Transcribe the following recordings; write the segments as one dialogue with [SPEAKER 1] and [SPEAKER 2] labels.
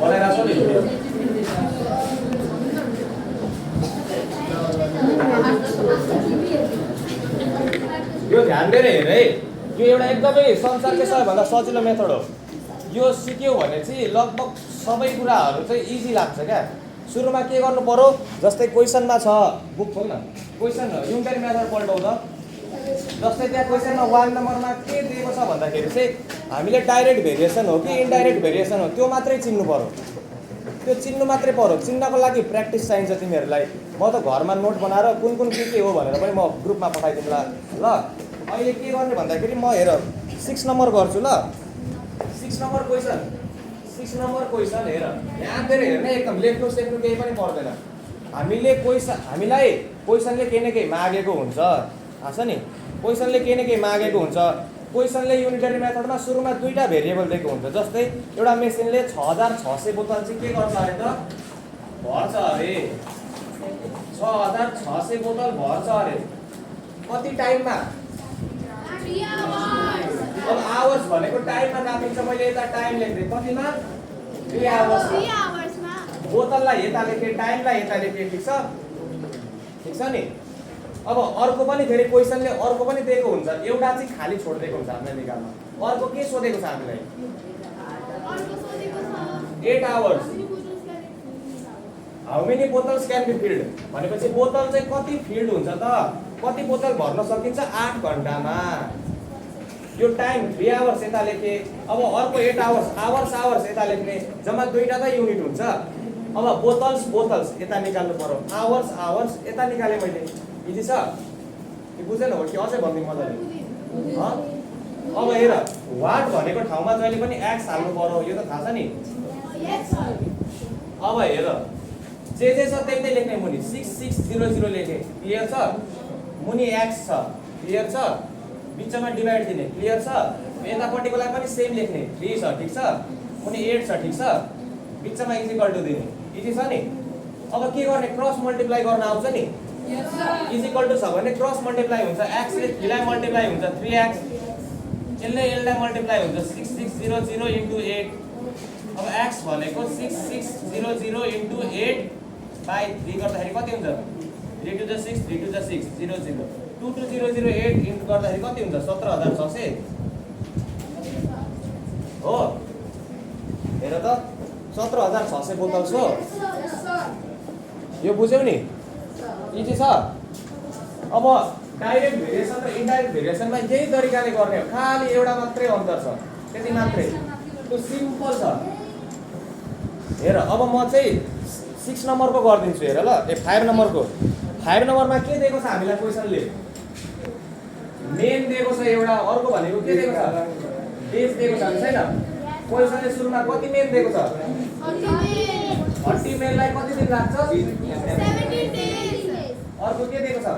[SPEAKER 1] बनाइरहेको छ नि यो ध्यान दिएर हेर है, यो एउटा एकदमै संसारकै सबैभन्दा सजिलो मेथड हो। यो सिक्यो भने चाहिँ लगभग सबै कुराहरू चाहिँ इजी लाग्छ क्या। सुरुमा के गर्नु पर्यो, जस्तै क्वेसनमा छ, बुक खोल न, क्वेसन युनिटरी मेथड पल्टाउँ त। जस्तै त्यहाँ क्वेसनमा 1 नम्बरमा के दिएको छ भन्दाखेरि चाहिँ हामीले डाइरेक्ट भेरिएसन हो कि इन्डाइरेक्ट भेरिएसन हो त्यो मात्रै चिन्नु पर्यो, त्यो चिन्नु मात्रै पर्यो। चिन्नको लागि प्र्याक्टिस चाहिन्छ तिमीहरूलाई। म त घरमा नोट बनाएर कुन कुन के हो भनेर पनि म ग्रुपमा पठाइदिउँला ल। अहिले के गर्ने भन्दाखेरि म हेर 6 नम्बर गर्छु ल। 6 नम्बर क्वेसन, 6 नम्बर क्वेसन हेर, यहाँ फेरि हेर्ने एकदम लेख्नु सेख्नु केही पनि पर्दैन। हामीलाई क्वेसनले केही न केही मागेको हुन्छ, थाहा छ नि। क्वेसनले केही न केही मागेको हुन्छ। क्वेसनले युनिटरी मेथडमा सुरुमा 2टा भेरिएबल दिएको हुन्छ। जस्तै एउटा मेसिनले 6600 बोतल चाहिँ के गर्छ अरे त, भर्छ अरे। 6600 बोतल भर्छ अरे। कति टाइममा? अब आवर्स भनेको टाइममा नापिन्छ। मैले यता टाइम लेख्दै कतिमा? 3 आवर्समा। बोतललाई यता लेखेँ, टाइमलाई यता लेखेँ, ठिक छ? ठिक छ नि। अब अर्को पनि फेरि क्वेसनले अर्को पनि दिएको हुन्छ, एउटा चाहिँ खाली छोडिदिएको हुन्छ हामीले निकाल्न। अर्को के सोधेको छ हामीलाई? 8 hours. How many bottles can be filled भनेपछि बोतल चाहिँ कति फिल्ड हुन्छ त, कति बोतल भर्न सकिन्छ 8 घन्टामा। यो टाइम 3 आवर्स यता लेखेँ। अब अर्को 8 आवर्स, आवर्स यता लेख्ने, जम्मा 2टा त युनिट हुन्छ। अब बोतल्स यता निकाल्नु पर्यो, आवर्स यता निकालेँ मैले। इजी छ कि बुझेन हो कि अझै भन्दिउँ मजाले? अब हेर, वाट भनेको ठाउँमा जहिले पनि एक्स हाल्नु पर्यो, यो त थाहा छ नि। अब हेर, जे छ त्यही लेख्ने मुनि। 6600 लेखेँ, क्लियर छ? मुनि एक्स छ, क्लियर छ? बिचमा डिभाइड दिने, क्लियर छ? यतापट्टिकोलाई पनि सेम लेख्ने, 3 छ, ठिक छ? मुनि 8 छ, ठिक छ? बिचमा इक्वल टु दिने, इजी छ नि। अब के गर्ने, क्रस मल्टिप्लाई गर्न आउँछ नि। इक्वल टु छ भने क्रस मल्टिप्लाई हुन्छ, एक्सले 3लाई मल्टिप्लाई हुन्छ 3x, यसले मल्टिप्लाई हुन्छ 6600 इन्टु 8। अब x भनेको 6600 इन्टु 8 बाई 3 गर्दाखेरि कति हुन्छ? 3 to the 6, 3 to the 6, 00, 22008 into गर्दाखेरि कति हुन्छ? 17600 हो। हेर त, 17600 बोतल छ। यो बुझ्यौ नि? इजी छ। अब डाइरेक्ट भेरिएसन र इन्डाइरेक्ट भेरिएसनमा यही तरिकाले गर्ने हो, खाली एउटा मात्रै अन्तर छ, त्यति मात्रै। त्यो सिम्पल छ। हेर, अब म चाहिँ 6 नम्बरको गरिदिन्छु हेर ल। 5 नम्बरको। 5 नम्बरमा के दिएको छ हामीलाई क्वेसनले? मेन दिएको छ एउटा, अर्को भनेको के दिएको छ? डेज दिएको छ छैन? क्वेसनले सुरुमा कति मेन दिएको छ? 30 मेनलाई कति दिन लाग्छ?
[SPEAKER 2] 17 days।
[SPEAKER 1] अर्को के दिएको छ?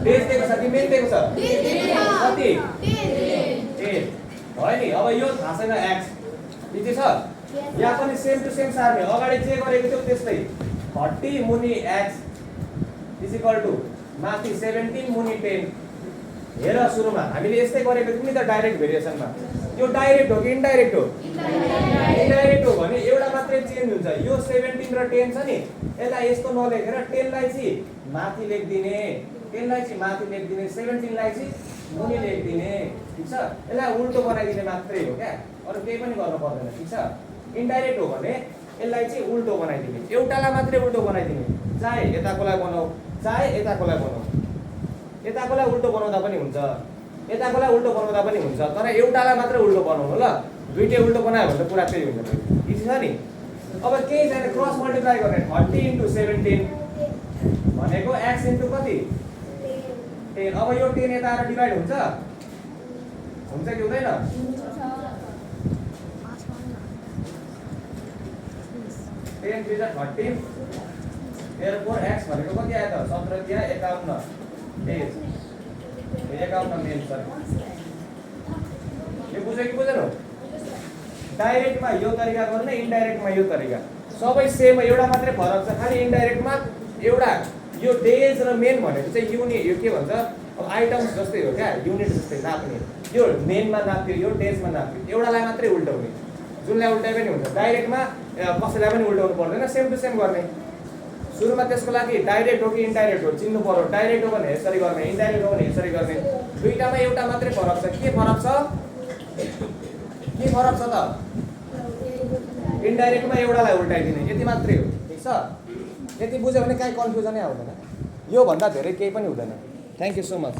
[SPEAKER 1] डेज दिएको छ कि मेन दिएको छ? कति? 10 भयो नि। अब यो थाहा छैन एक्स, इजी छ? यहाँ पनि सेम टु सेम सार्ने, अगाडि जे गरेको थियो त्यस्तै। 30 मुनि एक्स इज इक्वल टु माथि 17 मुनि 10। हेर, सुरुमा हामीले यस्तै गरेको थियौँ नि त डाइरेक्ट भेरिएसनमा। यो डाइरेक्ट हो कि इन्डाइरेक्ट हो? इन्डाइरेक्ट हो भने एउटा मात्रै चेन्ज हुन्छ। यो 17 र 10 छ नि, यसलाई यस्तो नलेखेर 10 लाई चाहिँ माथि लेखिदिने, 10 लाई चाहिँ माथि लेखिदिने, 17 लाई चाहिँ मुनि लेखिदिने, ठिक छ? यसलाई उल्टो बनाइदिने मात्रै हो क्या, अरू केही पनि गर्नु पर्दैन, ठिक छ? इन्डाइरेक्ट हो भने यसलाई चाहिँ उल्टो बनाइदिने, एउटालाई मात्रै उल्टो बनाइदिने। चाहे यताकोलाई बनाऊ, चाहे यताकोलाई बनाऊ। यताकोलाई उल्टो बनाउँदा पनि हुन्छ, यताकोलाई उल्टो बनाउँदा पनि हुन्छ, तर एउटालाई मात्रै उल्टो बनाउनु ल। दुईटै उल्टो बनायो भने त कुरा त्यही हुन्छ। इजी छ नि। अब केही छैन, क्रस मल्टिप्लाई गर्ने। 30 इन्टु 17 भनेको एक्स इन्टु कति? 10। अब यो 10 यता आएर डिभाइड हुन्छ कि हुँदैन? 10 3 जा 30। therefore x भनेको कति आयो त? 17 दिया 51 डेज। 51 main sorry. यो बुझ्यो कि बुझेन? डाइरेक्टमा यो तरिका गर्ने, इन्डाइरेक्टमा यो तरिका। सबै सेम, एउटा मात्रै फरक छ, खाली इन्डाइरेक्टमा एउटा यो डेज र मेन भनेको चाहिँ युनि, यो के भन्छ अब आइटम्स जस्तै हो क्या, युनिट जस्तै नाप्ने। यो मेनमा नाप्यो, यो डेजमा नाप्यो, एउटालाई मात्रै उल्टाउने, जुनलाई उल्टाइ पनि हुन्छ। डाइरेक्टमा कसैलाई पनि उल्टाउनु पर्दैन, सेम टु सेम गर्ने। सुरुमा त्यसको लागि डाइरेक्ट हो कि इन्डाइरेक्ट हो चिन्नु पर्यो। डाइरेक्ट हो भने यसरी गर्ने, इन्डाइरेक्ट हो भने यसरी गर्ने। दुईटामा एउटा मात्रै फरक छ। के फरक छ? के फरक छ त? इन्डाइरेक्टमा एउटालाई उल्टाइदिने, यति मात्रै हो। ठिक छ? यति बुझ्यो भने काहीँ कन्फ्युजनै आउँदैन। योभन्दा धेरै केही पनि हुँदैन। Thank you so much.